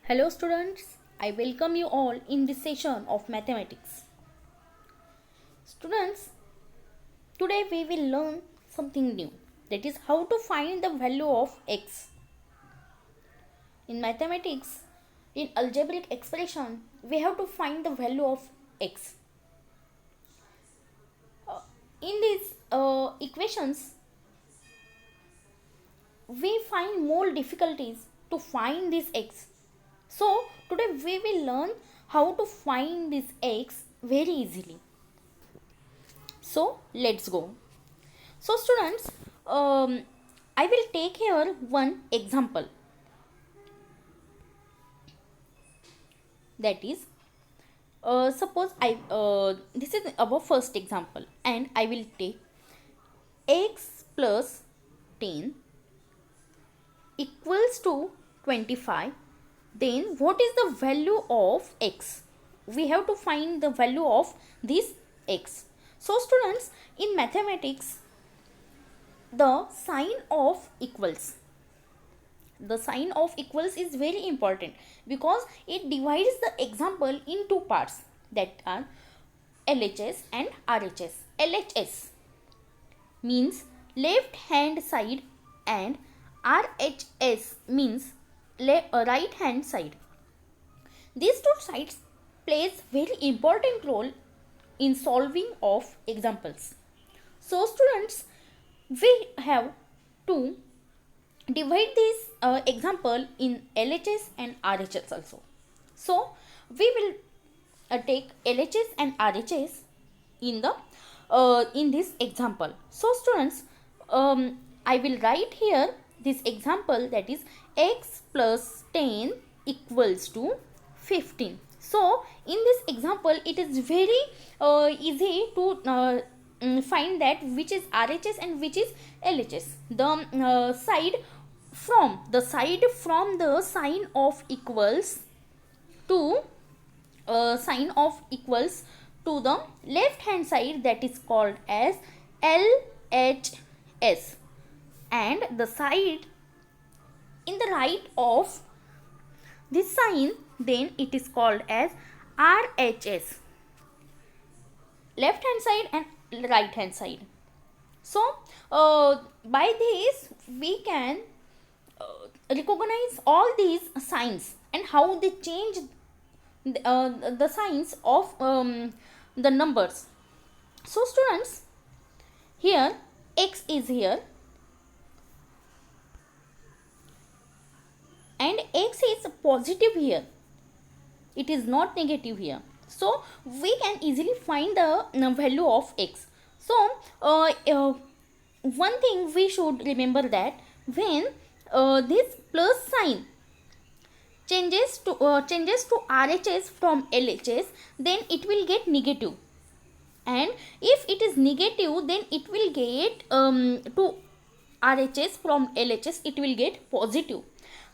Hello students, I welcome you all in this session of mathematics. Students, today we will learn something new, that is how to find the value of x. In mathematics, in algebraic expression, we have to find the value of x. In these equations, we find more difficulties to find this x. So today we will learn how to find this x very easily. So let's go. So students, I will take here one example. That is, suppose this is our first example, and I will take x plus 10 equals to 25. Then what is the value of x? We have to find the value of this x. So students, in mathematics, the sign of equals is very important because it divides the example in two parts, that are LHS and RHS. LHS means left hand side and RHS means right hand side. These two sides plays very important role in solving of examples. So students, we have to divide this example in LHS and RHS also. So we will take LHS and RHS in the in this example. So students, I will write here this example, that is x plus 10 equals to 15. So in this example, it is very easy to find that which is RHS and which is LHS. The side from the sign of equals to the left hand side, that is called as LHS, and the side in the right of this sign, then it is called as RHS, left hand side and right hand side. So by this we can recognize all these signs and how they change the signs of the numbers. So students, here x is here and x is positive here, it is not negative here. So we can easily find the value of x. So one thing we should remember, that when this plus sign changes to RHS from LHS, then it will get negative, and if it is negative, then it will get to RHS from LHS, it will get positive.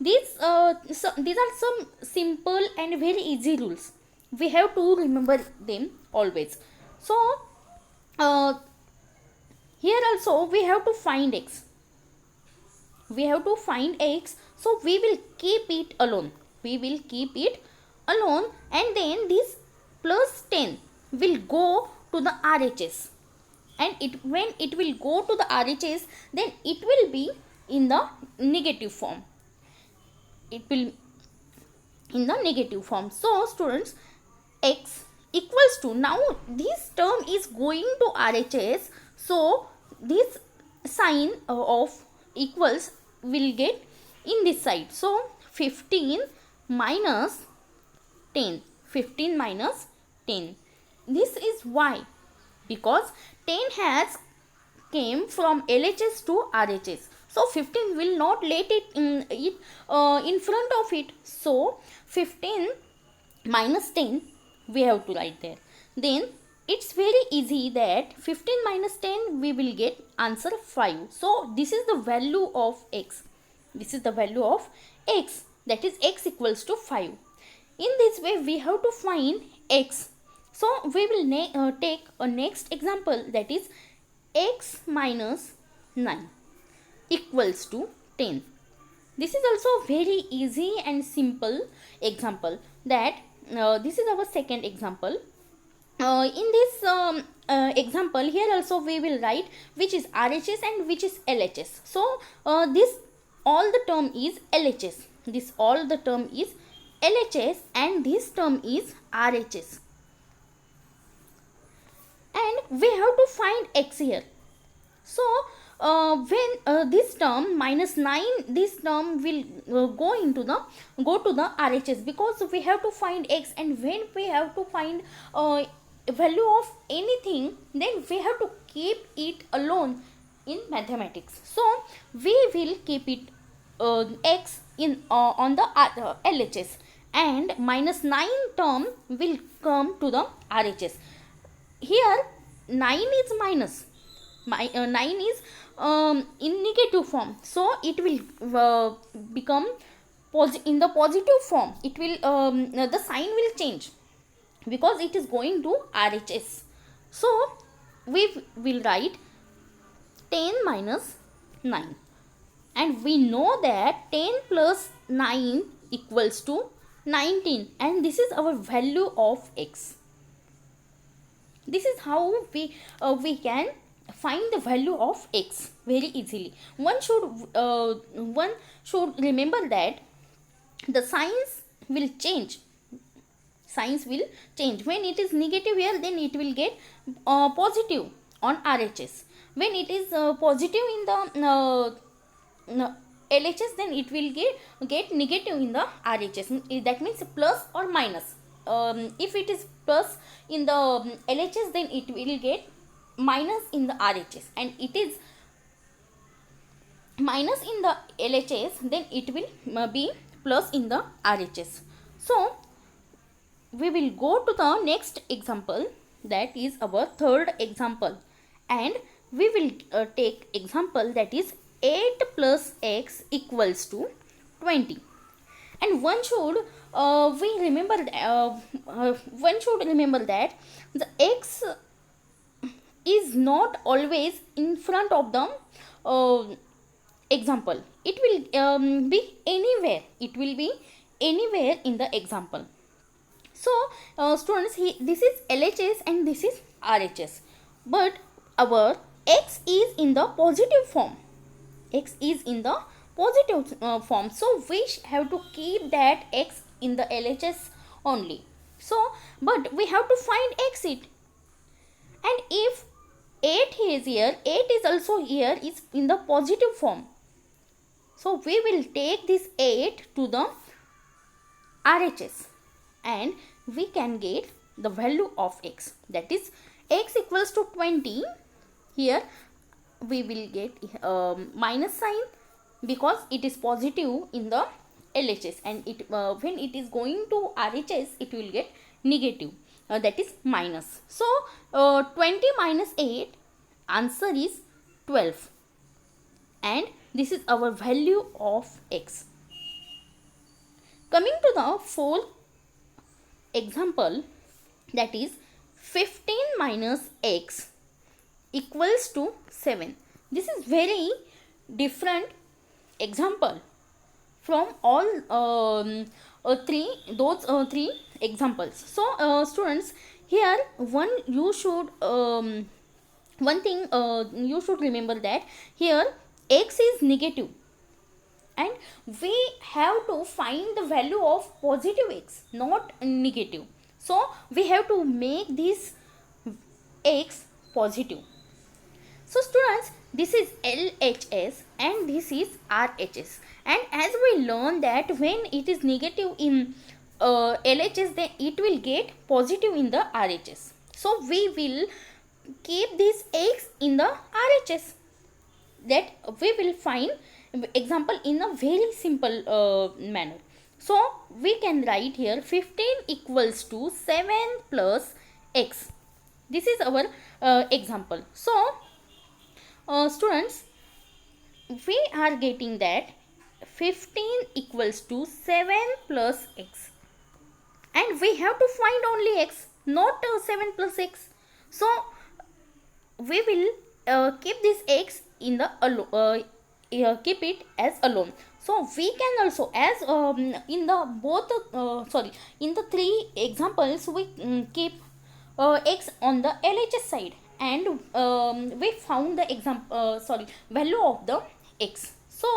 These are some simple and very easy rules. We have to remember them always. So here also we have to find x. So we will keep it alone. And then this plus 10 will go to the RHS. And when it will go to the RHS, then it will be in the negative form. So students, x equals to, now this term is going to RHS, so this sign of equals will get in this side. So 15 minus 10. This is why, because 10 has came from LHS to RHS. So 15 will not let it in front of it. So 15 minus 10 we have to write there. Then it's very easy that 15 minus 10 we will get answer 5. So this is the value of x. That is x equals to 5. In this way we have to find x. So we will take a next example, that is x minus 9 equals to 10. This is also very easy and simple example, that this is our second example. In this example, here also we will write which is RHS and which is LHS. So this all the term is LHS, this all the term is LHS, and this term is RHS, and we have to find x here. So when this term minus 9, this term will go to the RHS, because we have to find x, and when we have to find value of anything, then we have to keep it alone in mathematics. So we will keep it x in on the LHS, and minus 9 term will come to the RHS. Here 9 is minus, 9 is in negative form, so it will become in the positive form. It will the sign will change, because it is going to RHS. So we will write 10 minus 9, and we know that 10 plus 9 equals to 19, and this is our value of x. This is how we can find the value of x very easily. One should remember that the signs will change. Signs will change. When it is negative here, then it will get positive on RHS. When it is positive in the LHS, then it will get negative in the RHS. That means plus or minus. If it is plus in the LHS, then it will get minus in the RHS, and it is minus in the LHS, then it will be plus in the RHS. So we will go to the next example, that is our third example, and we will take example that is 8 plus x equals to 20. And one should remember that the x is not always in front of the example. It will be anywhere. It will be anywhere in the example. So students, this is LHS and this is RHS, but our x is in the positive form. X is in the positive form, so we have to keep that x in the LHS only. So but we have to find exit, and if 8 is here, 8 is also here, is in the positive form. So we will take this 8 to the RHS, and we can get the value of x, that is x equals to 20. Here we will get minus sign, because it is positive in the LHS, and it when it is going to RHS, it will get negative, that is minus. So 20 minus 8, answer is 12, and this is our value of x. Coming to the fourth example, that is 15 minus x equals to 7. This is very different example from all three examples. So students, here one thing you should remember, that here x is negative, and we have to find the value of positive x, not negative. So we have to make this x positive. So students, this is LHS and this is RHS, and as we learn that when it is negative in LHS, then it will get positive in the RHS. So we will keep this x in the RHS. That we will find example in a very simple manner. So we can write here 15 equals to 7 plus x. This is our example. So students, we are getting that 15 equals to 7 plus x, and we have to find only x, not 7 plus x. So we will keep this x in the keep it as alone. So we can also, as in the both in the three examples, we keep x on the LHS side, and we found the value of the x. So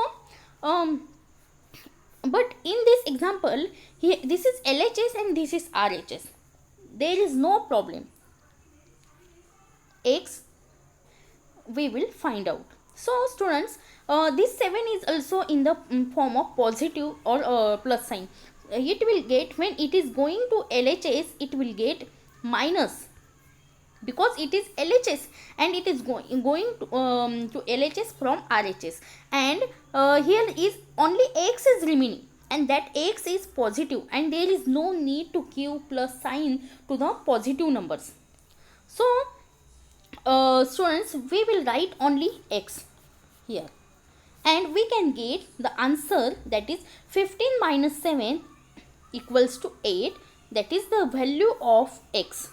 but in this example, here this is LHS and this is RHS. There is no problem. X we will find out. So students, this 7 is also in the form of positive or plus sign. It will get, when it is going to LHS, it will get minus, because it is LHS and it is going to LHS from RHS, and here is only x is remaining, and that x is positive, and there is no need to give plus sign to the positive numbers. So students, we will write only x here, and we can get the answer, that is 15 minus 7 equals to 8. That is the value of x.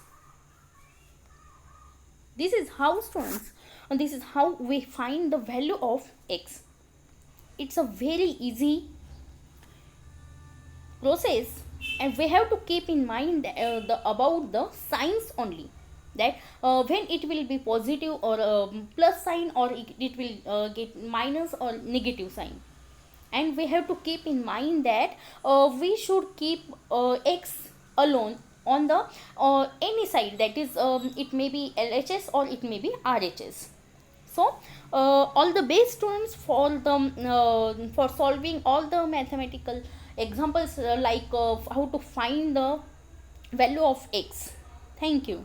This is how, students, and this is how we find the value of x. It's a very easy process, and we have to keep in mind about the signs only, that when it will be positive or plus sign, or it will get minus or negative sign. And we have to keep in mind that we should keep x alone on the any side, that is it may be LHS or it may be RHS. So all the best, students, for the for solving all the mathematical examples, like how to find the value of x. Thank you.